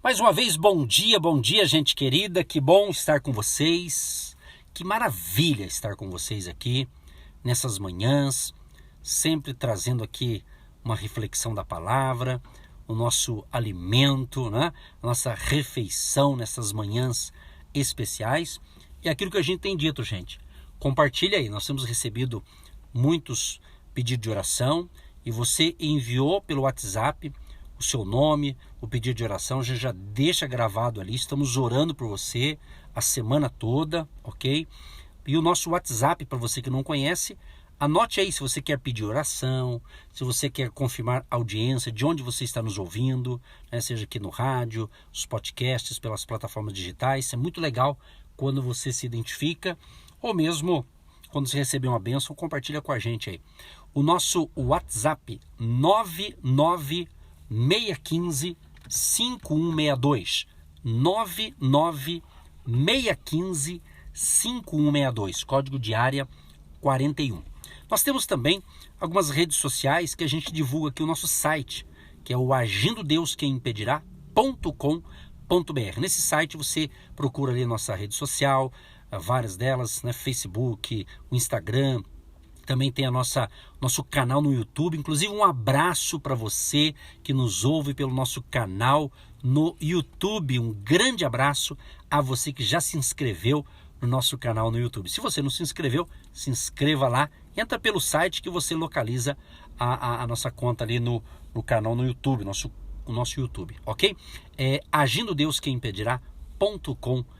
Mais uma vez, bom dia, gente querida, que bom estar com vocês, que maravilha estar com vocês aqui nessas manhãs, sempre trazendo aqui uma reflexão da palavra, o nosso alimento, né? A nossa refeição nessas manhãs especiais. E aquilo que a gente tem dito, gente, compartilha aí, nós temos recebido muitos pedidos de oração e você enviou pelo WhatsApp o seu nome, o pedido de oração, a gente já deixa gravado ali, estamos orando por você a semana toda, ok? E o nosso WhatsApp, para você que não conhece, anote aí se você quer pedir oração, se você quer confirmar audiência, de onde você está nos ouvindo, né? Seja aqui no rádio, os podcasts, pelas plataformas digitais, isso é muito legal quando você se identifica, ou mesmo quando você receber uma bênção, compartilha com a gente aí. O nosso WhatsApp 99615-5162, 99615-5162, código de área 41. Nós temos também algumas redes sociais que a gente divulga aqui o nosso site, que é o agindodeusquemimpedirá.com.br. Nesse site você procura ali a nossa rede social, várias delas, né? Facebook, o Instagram, também tem nosso canal no YouTube. Inclusive um abraço para você que nos ouve pelo nosso canal no YouTube. Um grande abraço a você que já se inscreveu no nosso canal no YouTube. Se você não se inscreveu, se inscreva lá. Entra pelo site que você localiza a nossa conta ali no canal no YouTube, o nosso YouTube, ok? É agindodeusquemimpedirá.com.br.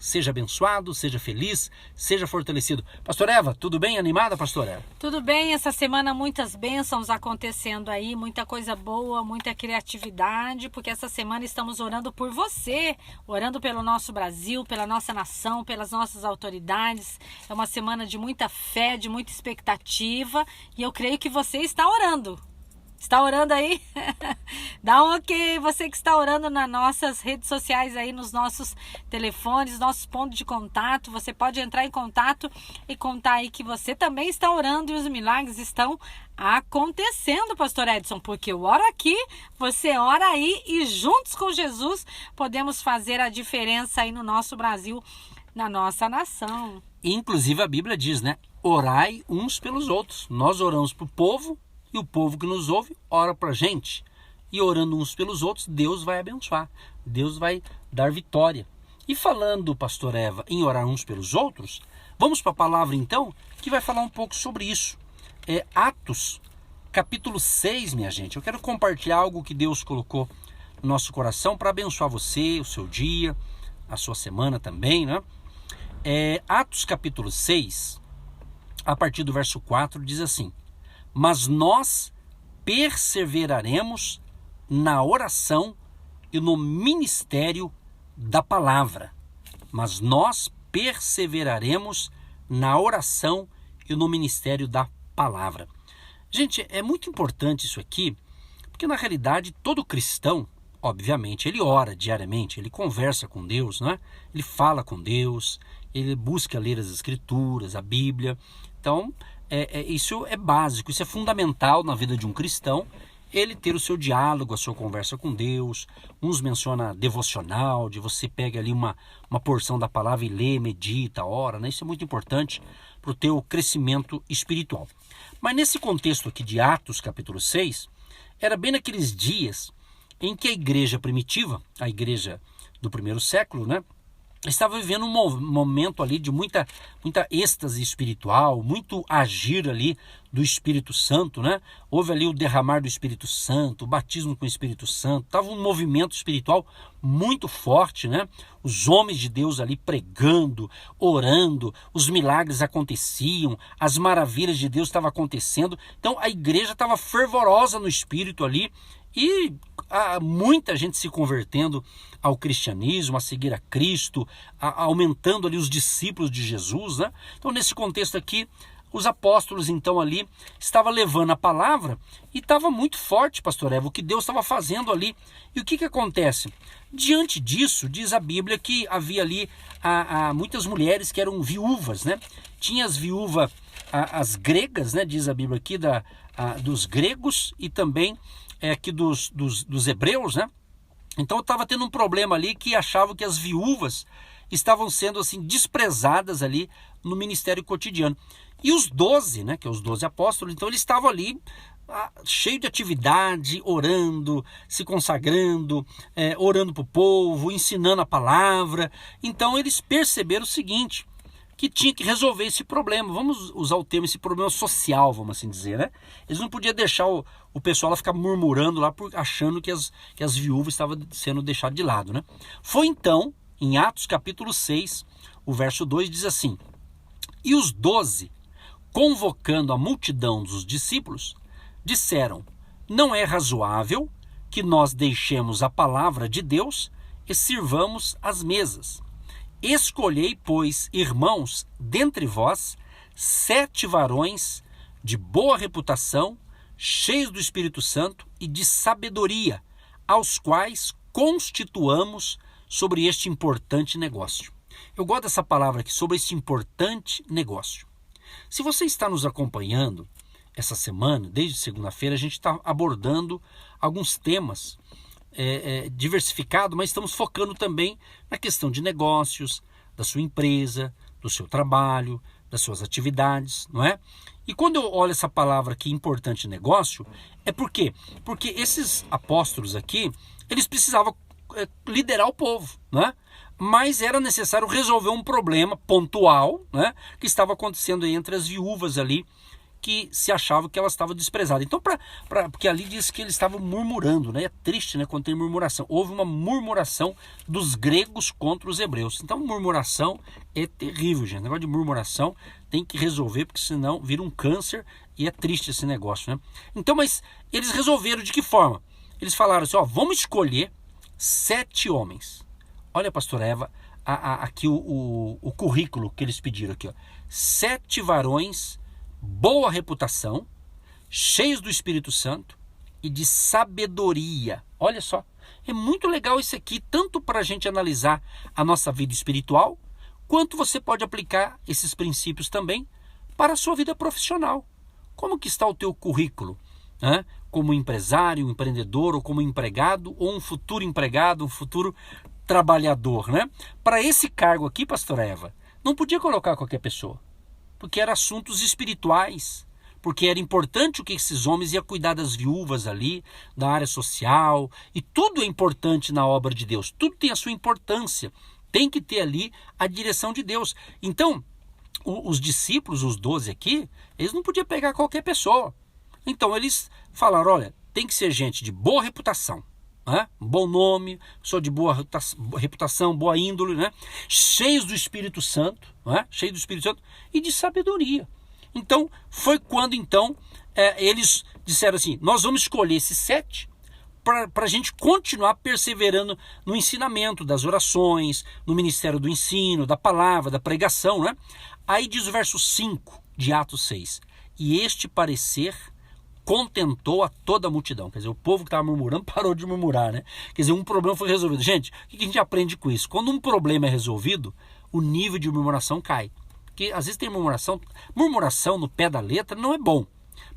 Seja abençoado, seja feliz, seja fortalecido. Pastor Eva, tudo bem? Animada, pastor Eva? Tudo bem, essa semana muitas bênçãos acontecendo aí, muita coisa boa, muita criatividade, porque essa semana estamos orando por você, orando pelo nosso Brasil, pela nossa nação, pelas nossas autoridades. É uma semana de muita fé, de muita expectativa, e eu creio que você está orando. Está orando aí? Dá um ok, você que está orando nas nossas redes sociais aí, nos nossos telefones, nossos pontos de contato. Você pode entrar em contato e contar aí que você também está orando e os milagres estão acontecendo, pastor Edson, porque eu oro aqui, você ora aí e juntos com Jesus podemos fazer a diferença aí no nosso Brasil, na nossa nação. Inclusive a Bíblia diz, né? Orai uns pelos outros. Nós oramos para o povo, e o povo que nos ouve ora para a gente. E orando uns pelos outros, Deus vai abençoar. Deus vai dar vitória. E falando, pastor Eva, em orar uns pelos outros, vamos para a palavra então, que vai falar um pouco sobre isso. É Atos, capítulo 6, minha gente. Eu quero compartilhar algo que Deus colocou no nosso coração para abençoar você, o seu dia, a sua semana também, né? Atos, capítulo 6, a partir do verso 4, diz assim: mas nós perseveraremos na oração e no ministério da palavra. Mas nós perseveraremos na oração e no ministério da palavra. Gente, é muito importante isso aqui, porque na realidade todo cristão, obviamente, ele ora diariamente, ele conversa com Deus, né? Ele fala com Deus, ele busca ler as Escrituras, a Bíblia. Então, isso é básico, isso é fundamental na vida de um cristão, ele ter o seu diálogo, a sua conversa com Deus. Uns mencionam devocional, de você pega ali uma porção da palavra e lê, medita, ora, né? Isso é muito importante para o teu crescimento espiritual. Mas nesse contexto aqui de Atos, capítulo 6, era bem naqueles dias em que a igreja primitiva, a igreja do primeiro século, né? Estava vivendo um momento ali de muita êxtase espiritual, muito agir ali do Espírito Santo, né? Houve ali o derramar do Espírito Santo, o batismo com o Espírito Santo, estava um movimento espiritual muito forte, né? Os homens de Deus ali pregando, orando, os milagres aconteciam, as maravilhas de Deus estavam acontecendo. Então a igreja estava fervorosa no Espírito ali, e muita gente se convertendo ao cristianismo, a seguir a Cristo, aumentando ali os discípulos de Jesus, né? Então nesse contexto aqui, os apóstolos então ali estavam levando a palavra e estava muito forte, pastor Eva, o que Deus estava fazendo ali. E o que acontece? Diante disso, diz a Bíblia que havia ali muitas mulheres que eram viúvas, né? Tinha as viúvas, as gregas, né? Diz a Bíblia aqui, dos gregos e também aqui dos hebreus, né? Então estava tendo um problema ali que achavam que as viúvas estavam sendo assim desprezadas ali no ministério cotidiano. E os 12, né, que é os 12 apóstolos, então eles estavam ali cheio de atividade, orando, se consagrando, orando para o povo, ensinando a palavra. Então eles perceberam o seguinte, que tinha que resolver esse problema. Vamos usar o termo, esse problema social, vamos assim dizer, né? Eles não podiam deixar o pessoal lá ficar murmurando lá, achando que as viúvas estavam sendo deixadas de lado, né? Foi então, em Atos capítulo 6, o verso 2 diz assim: E os 12, convocando a multidão dos discípulos, disseram: Não é razoável que nós deixemos a palavra de Deus e sirvamos as mesas. Escolhei, pois, irmãos, dentre vós, 7 varões de boa reputação, cheios do Espírito Santo e de sabedoria, aos quais constituamos sobre este importante negócio. Eu gosto dessa palavra aqui, sobre este importante negócio. Se você está nos acompanhando essa semana, desde segunda-feira, a gente está abordando alguns temas diversificado, mas estamos focando também na questão de negócios, da sua empresa, do seu trabalho, das suas atividades, não é? E quando eu olho essa palavra aqui, importante negócio, é por quê? Porque esses apóstolos aqui, eles precisavam liderar o povo, né? Mas era necessário resolver um problema pontual, né, que estava acontecendo entre as viúvas ali, que se achavam que elas estavam desprezadas. Então, porque ali diz que eles estavam murmurando, né? É triste, né, quando tem murmuração. Houve uma murmuração dos gregos contra os hebreus. Então, murmuração é terrível, gente. O negócio de murmuração tem que resolver, porque senão vira um câncer e é triste esse negócio, né? Então, mas eles resolveram de que forma? Eles falaram assim, vamos escolher 7 homens. Olha, pastora Eva, aqui o currículo que eles pediram aqui, 7 varões, boa reputação, cheios do Espírito Santo e de sabedoria. Olha só, é muito legal isso aqui, tanto para a gente analisar a nossa vida espiritual, quanto você pode aplicar esses princípios também para a sua vida profissional. Como que está o teu currículo? Né? Como empresário, empreendedor, ou como empregado, ou um futuro empregado, um futuro trabalhador, né? Para esse cargo aqui, pastora Eva, não podia colocar qualquer pessoa, porque eram assuntos espirituais, porque era importante o que esses homens iam cuidar das viúvas ali, da área social, e tudo é importante na obra de Deus, tudo tem a sua importância, tem que ter ali a direção de Deus. Então, os discípulos, os 12 aqui, eles não podiam pegar qualquer pessoa. Então eles falaram, olha, tem que ser gente de boa reputação, né? Bom nome, pessoa de boa reputação, boa índole, né? Cheios do Espírito Santo, né? Cheios do Espírito Santo e de sabedoria. Então foi quando eles disseram assim, nós vamos escolher esses 7 para a gente continuar perseverando no ensinamento das orações, no ministério do ensino, da palavra, da pregação, né? Aí diz o verso 5 de Atos 6, e este parecer contentou a toda a multidão. Quer dizer, o povo que estava murmurando parou de murmurar, né? Quer dizer, um problema foi resolvido. Gente, o que a gente aprende com isso? Quando um problema é resolvido, o nível de murmuração cai. Porque às vezes tem murmuração no pé da letra não é bom.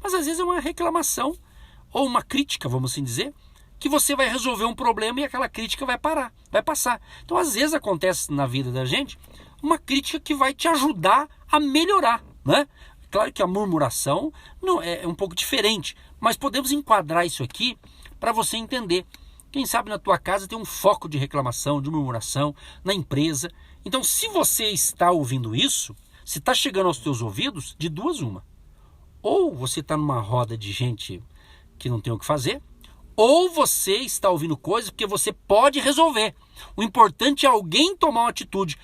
Mas às vezes é uma reclamação ou uma crítica, vamos assim dizer, que você vai resolver um problema e aquela crítica vai parar, vai passar. Então às vezes acontece na vida da gente uma crítica que vai te ajudar a melhorar, né? Claro que a murmuração não é um pouco diferente, mas podemos enquadrar isso aqui para você entender. Quem sabe na tua casa tem um foco de reclamação, de murmuração, na empresa. Então, se você está ouvindo isso, se está chegando aos teus ouvidos, de duas uma. Ou você está numa roda de gente que não tem o que fazer, ou você está ouvindo coisas porque você pode resolver. O importante é alguém tomar uma atitude.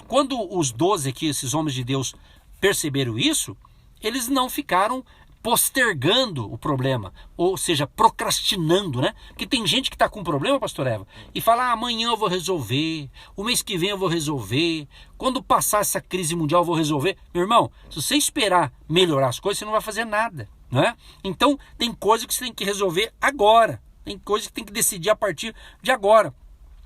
Quando os 12 aqui, esses homens de Deus, perceberam isso, eles não ficaram postergando o problema, ou seja, procrastinando, né? Porque tem gente que está com problema, pastor Eva, e fala, amanhã eu vou resolver, o mês que vem eu vou resolver, quando passar essa crise mundial eu vou resolver. Meu irmão, se você esperar melhorar as coisas, você não vai fazer nada, né? Então, tem coisa que você tem que resolver agora, tem coisa que tem que decidir a partir de agora.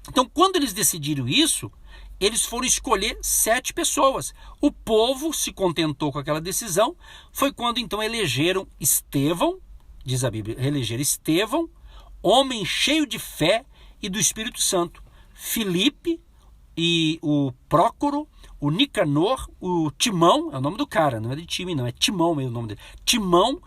Então, quando eles decidiram isso, eles foram escolher 7 pessoas. O povo se contentou com aquela decisão. Foi quando então elegeram Estevão, diz a Bíblia, elegeram Estevão, homem cheio de fé e do Espírito Santo. Filipe e o Prócoro, o Nicanor, o Timão, é o nome do cara, não é de time não, é Timão mesmo o nome dele. Timão,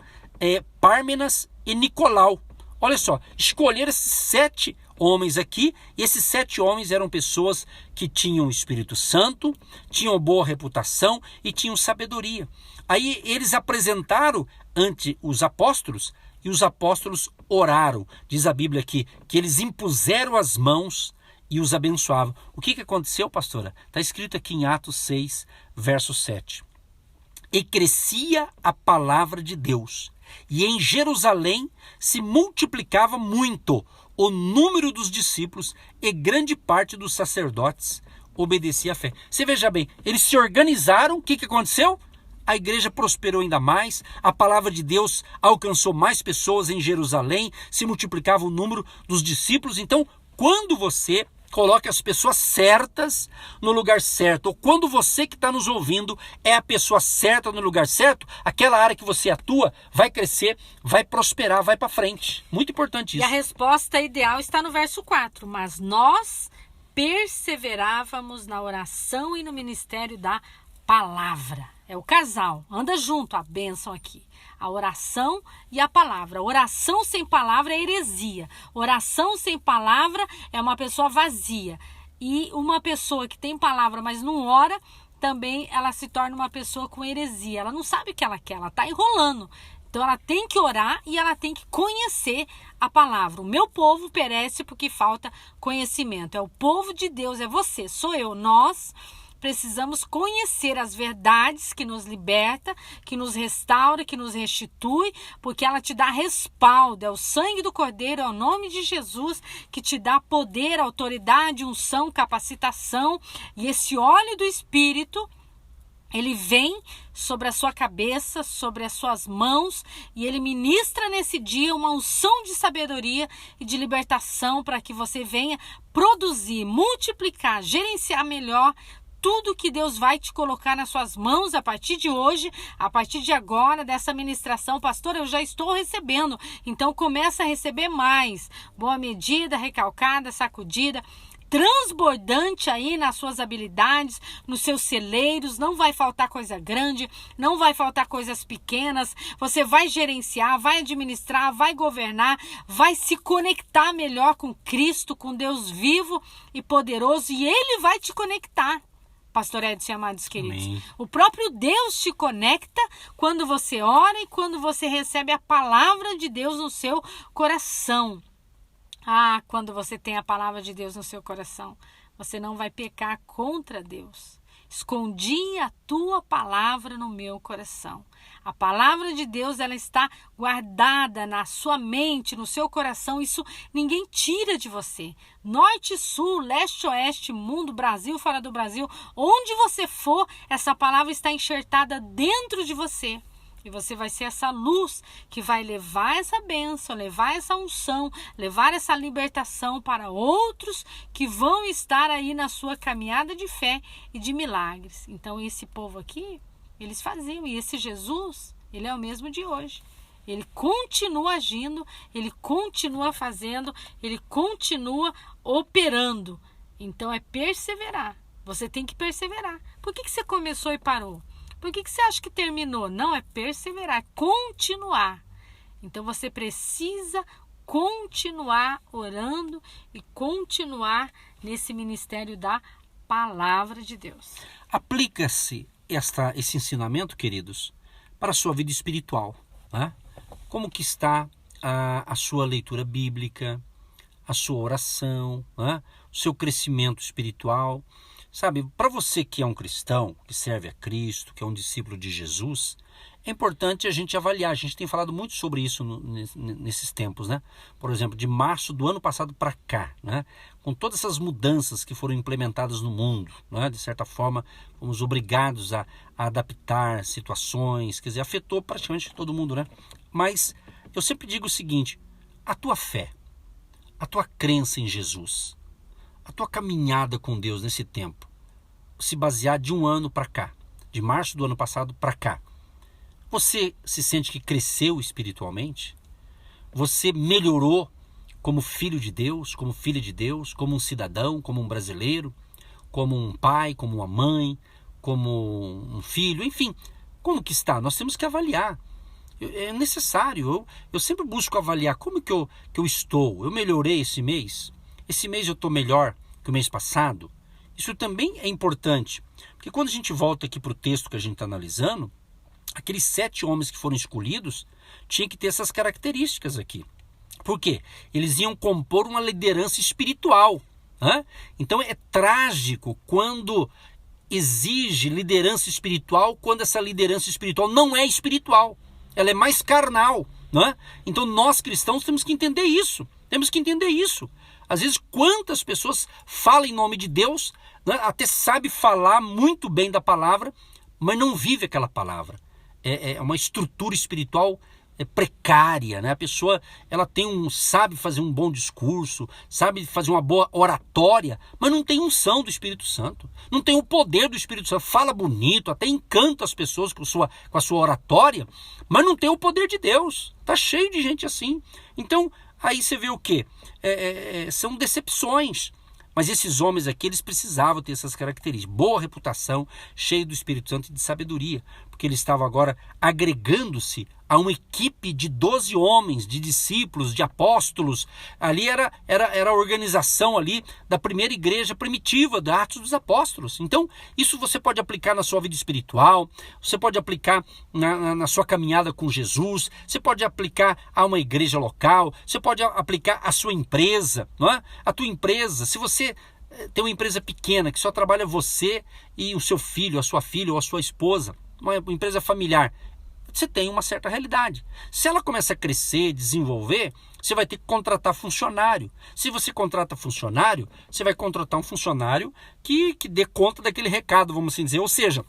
Pármenas e Nicolau. Olha só, escolheram esses 7 homens aqui, e esses 7 homens eram pessoas que tinham o Espírito Santo, tinham boa reputação e tinham sabedoria. Aí eles apresentaram ante os apóstolos, e os apóstolos oraram. Diz a Bíblia aqui que eles impuseram as mãos e os abençoavam. O que aconteceu, pastora? Está escrito aqui em Atos 6, verso 7. E crescia a palavra de Deus, e em Jerusalém se multiplicava muito o número dos discípulos, e grande parte dos sacerdotes obedecia à fé. Você veja bem, eles se organizaram, o que aconteceu? A igreja prosperou ainda mais, a palavra de Deus alcançou mais pessoas em Jerusalém, se multiplicava o número dos discípulos. Então, quando você coloque as pessoas certas no lugar certo, ou quando você que está nos ouvindo é a pessoa certa no lugar certo, aquela área que você atua vai crescer, vai prosperar, vai para frente. Muito importante isso. E a resposta ideal está no verso 4. Mas nós perseverávamos na oração e no ministério da palavra. É o casal, anda junto, a bênção aqui. A oração e a palavra. Oração sem palavra é heresia. Oração sem palavra é uma pessoa vazia. E uma pessoa que tem palavra, mas não ora, também ela se torna uma pessoa com heresia. Ela não sabe o que ela quer, ela está enrolando. Então ela tem que orar e ela tem que conhecer a palavra. O meu povo perece porque falta conhecimento. É o povo de Deus, é você, sou eu, nós. Precisamos conhecer as verdades que nos liberta, que nos restaura, que nos restitui, porque ela te dá respaldo. É o sangue do Cordeiro, é o nome de Jesus que te dá poder, autoridade, unção, capacitação. E esse óleo do Espírito, ele vem sobre a sua cabeça, sobre as suas mãos, e ele ministra nesse dia uma unção de sabedoria e de libertação para que você venha produzir, multiplicar, gerenciar melhor tudo que Deus vai te colocar nas suas mãos a partir de hoje, a partir de agora, dessa ministração. Pastor, eu já estou recebendo, então começa a receber mais. Boa medida, recalcada, sacudida, transbordante aí nas suas habilidades, nos seus celeiros. Não vai faltar coisa grande, não vai faltar coisas pequenas. Você vai gerenciar, vai administrar, vai governar, vai se conectar melhor com Cristo, com Deus vivo e poderoso, e Ele vai te conectar. Pastor Edson e amados queridos. Amém. O próprio Deus te conecta quando você ora e quando você recebe a palavra de Deus no seu coração. Ah, quando você tem a palavra de Deus no seu coração, você não vai pecar contra Deus. Escondi a tua palavra no meu coração. A palavra de Deus, ela está guardada na sua mente, no seu coração. Isso ninguém tira de você. Norte, sul, leste, oeste, mundo, Brasil, fora do Brasil. Onde você for, essa palavra está enxertada dentro de você. E você vai ser essa luz que vai levar essa bênção, levar essa unção, levar essa libertação para outros que vão estar aí na sua caminhada de fé e de milagres. Então esse povo aqui, eles faziam. E esse Jesus, ele é o mesmo de hoje. Ele continua agindo, ele continua fazendo, ele continua operando. Então é perseverar. Você tem que perseverar. Por que você começou e parou? Por que você acha que terminou? Não, é perseverar, é continuar. Então você precisa continuar orando e continuar nesse ministério da palavra de Deus. Aplica-se esse ensinamento, queridos, para a sua vida espiritual, né? Como que está a sua leitura bíblica, a sua oração, né? O seu crescimento espiritual. Sabe, para você que é um cristão, que serve a Cristo, que é um discípulo de Jesus, é importante a gente avaliar. A gente tem falado muito sobre isso nesses tempos, né? Por exemplo, de março do ano passado para cá, né? Com todas essas mudanças que foram implementadas no mundo, né? De certa forma, fomos obrigados a adaptar situações, quer dizer, afetou praticamente todo mundo, né? Mas eu sempre digo o seguinte: a tua fé, a tua crença em Jesus, a tua caminhada com Deus nesse tempo, se basear de um ano para cá, de março do ano passado para cá, você se sente que cresceu espiritualmente? Você melhorou como filho de Deus, como filha de Deus, como um cidadão, como um brasileiro, como um pai, como uma mãe, como um filho, enfim, como que está? Nós temos que avaliar. É necessário, eu sempre busco avaliar como que eu estou. Eu melhorei esse mês? Esse mês eu estou melhor que o mês passado? Isso também é importante, porque quando a gente volta aqui para o texto que a gente está analisando, aqueles 7 homens que foram escolhidos tinham que ter essas características aqui. Por quê? Eles iam compor uma liderança espiritual. Né? Então é trágico quando exige liderança espiritual, quando essa liderança espiritual não é espiritual. Ela é mais carnal. Né? Então nós cristãos temos que entender isso. Às vezes quantas pessoas falam em nome de Deus, né? Até sabe falar muito bem da palavra, mas não vive aquela palavra. É uma estrutura espiritual precária, né? A pessoa ela sabe fazer um bom discurso, sabe fazer uma boa oratória, mas não tem unção do Espírito Santo, não tem o poder do Espírito Santo, fala bonito, até encanta as pessoas com a sua oratória, mas não tem o poder de Deus. Tá cheio de gente assim. Então aí você vê o quê? São decepções. Mas esses homens aqui, eles precisavam ter essas características. Boa reputação, cheio do Espírito Santo e de sabedoria. Porque eles estavam agora agregando-se a uma equipe de 12 homens, de discípulos, de apóstolos. Ali era a organização ali da primeira igreja primitiva, da Atos dos Apóstolos. Então, isso você pode aplicar na sua vida espiritual, você pode aplicar na sua caminhada com Jesus, você pode aplicar a uma igreja local, você pode aplicar a sua empresa, não é? A tua empresa, se você tem uma empresa pequena que só trabalha você e o seu filho, a sua filha ou a sua esposa, uma empresa familiar, você tem uma certa realidade. Se ela começa a crescer, desenvolver, você vai ter que contratar funcionário. Se você contrata funcionário, você vai contratar um funcionário que dê conta daquele recado, vamos assim dizer. Ou seja,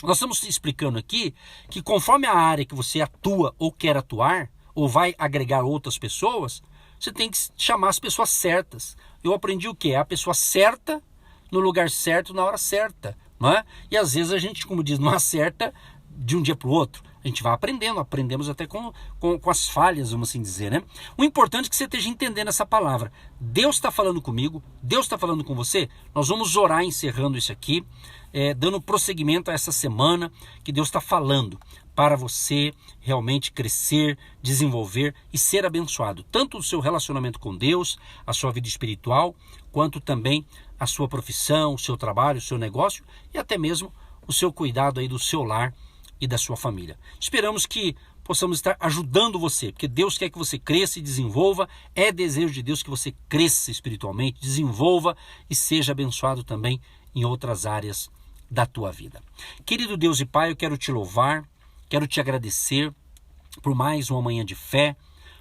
nós estamos explicando aqui que conforme a área que você atua ou quer atuar, ou vai agregar outras pessoas, você tem que chamar as pessoas certas. Eu aprendi o quê? A pessoa certa, no lugar certo, na hora certa. Não é? E às vezes a gente, como diz, não acerta de um dia para o outro. A gente vai aprendemos até com as falhas, vamos assim dizer, né? O importante é que você esteja entendendo essa palavra. Deus está falando comigo, Deus está falando com você. Nós vamos orar encerrando isso aqui, dando prosseguimento a essa semana que Deus está falando para você realmente crescer, desenvolver e ser abençoado. Tanto o seu relacionamento com Deus, a sua vida espiritual, quanto também a sua profissão, o seu trabalho, o seu negócio e até mesmo o seu cuidado aí do seu lar e da sua família. Esperamos que possamos estar ajudando você, porque Deus quer que você cresça e desenvolva. É desejo de Deus que você cresça espiritualmente, desenvolva e seja abençoado também em outras áreas da tua vida. Querido Deus e Pai, eu quero te louvar, quero te agradecer por mais uma manhã de fé,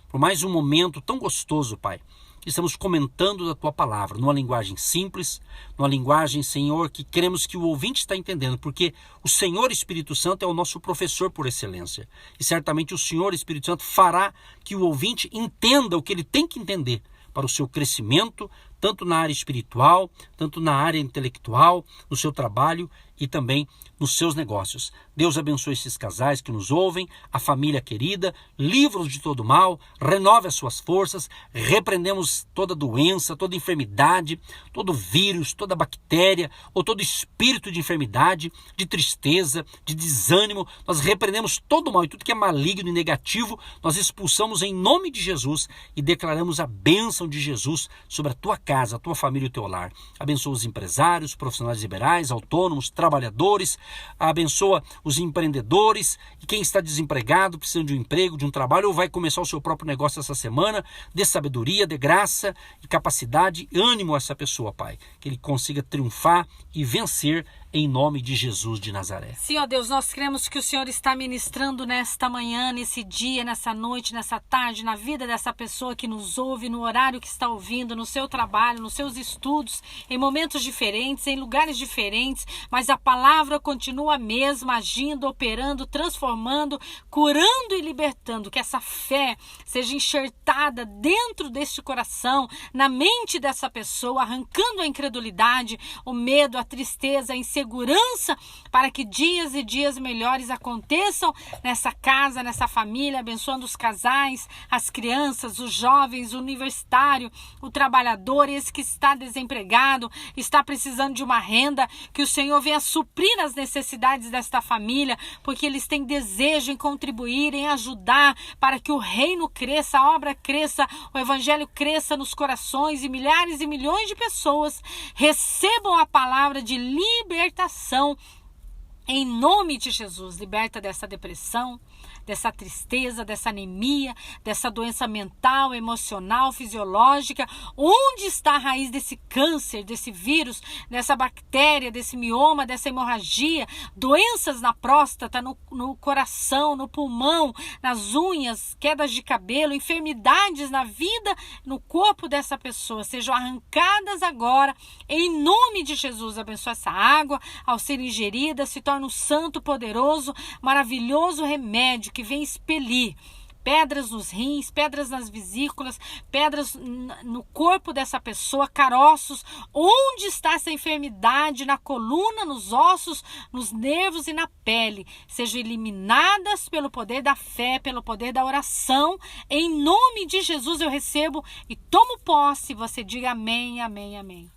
por mais um momento tão gostoso, Pai, que estamos comentando da tua palavra, numa linguagem simples, numa linguagem, Senhor, que queremos que o ouvinte está entendendo, porque o Senhor Espírito Santo é o nosso professor por excelência. E certamente o Senhor Espírito Santo fará que o ouvinte entenda o que ele tem que entender para o seu crescimento, tanto na área espiritual, tanto na área intelectual, no seu trabalho e também nos seus negócios. Deus abençoe esses casais que nos ouvem, a família querida, livra-os de todo mal, renove as suas forças, repreendemos toda doença, toda enfermidade, todo vírus, toda bactéria ou todo espírito de enfermidade, de tristeza, de desânimo. Nós repreendemos todo o mal e tudo que é maligno e negativo, nós expulsamos em nome de Jesus e declaramos a bênção de Jesus sobre a tua casa, a tua família e o teu lar. Abençoa os empresários, profissionais liberais, autônomos, trabalhadores, abençoa os empreendedores e quem está desempregado, precisando de um emprego, de um trabalho ou vai começar o seu próprio negócio essa semana. Dê sabedoria, dê graça e capacidade e ânimo a essa pessoa, Pai, que ele consiga triunfar e vencer em nome de Jesus de Nazaré. Sim, ó Deus, nós cremos que o Senhor está ministrando nesta manhã, nesse dia, nessa noite, nessa tarde, na vida dessa pessoa que nos ouve, no horário que está ouvindo, no seu trabalho, nos seus estudos, em momentos diferentes, em lugares diferentes, mas a palavra continua a mesma, agindo, operando, transformando, curando e libertando. Que essa fé seja enxertada dentro deste coração, na mente dessa pessoa, arrancando a incredulidade, o medo, a tristeza, a insegurança, segurança para que dias e dias melhores aconteçam nessa casa, nessa família, abençoando os casais, as crianças, os jovens, o universitário, o trabalhador, esse que está desempregado, está precisando de uma renda, que o Senhor venha suprir as necessidades desta família, porque eles têm desejo em contribuir, em ajudar para que o reino cresça, a obra cresça, o evangelho cresça nos corações, e milhares e milhões de pessoas recebam a palavra de libertação em nome de Jesus. Liberta dessa depressão, dessa tristeza, dessa anemia, dessa doença mental, emocional, fisiológica. Onde está a raiz desse câncer, desse vírus, dessa bactéria, desse mioma, dessa hemorragia? Doenças na próstata, no coração, no pulmão, nas unhas, quedas de cabelo, enfermidades na vida, no corpo dessa pessoa, sejam arrancadas agora, em nome de Jesus. Abençoa essa água, ao ser ingerida, se torna um santo, poderoso, maravilhoso remédio que vem expelir pedras nos rins, pedras nas vesículas, pedras no corpo dessa pessoa, caroços. Onde está essa enfermidade? Na coluna, nos ossos, nos nervos e na pele. Sejam eliminadas pelo poder da fé, pelo poder da oração. Em nome de Jesus eu recebo e tomo posse. Você diga amém, amém, amém.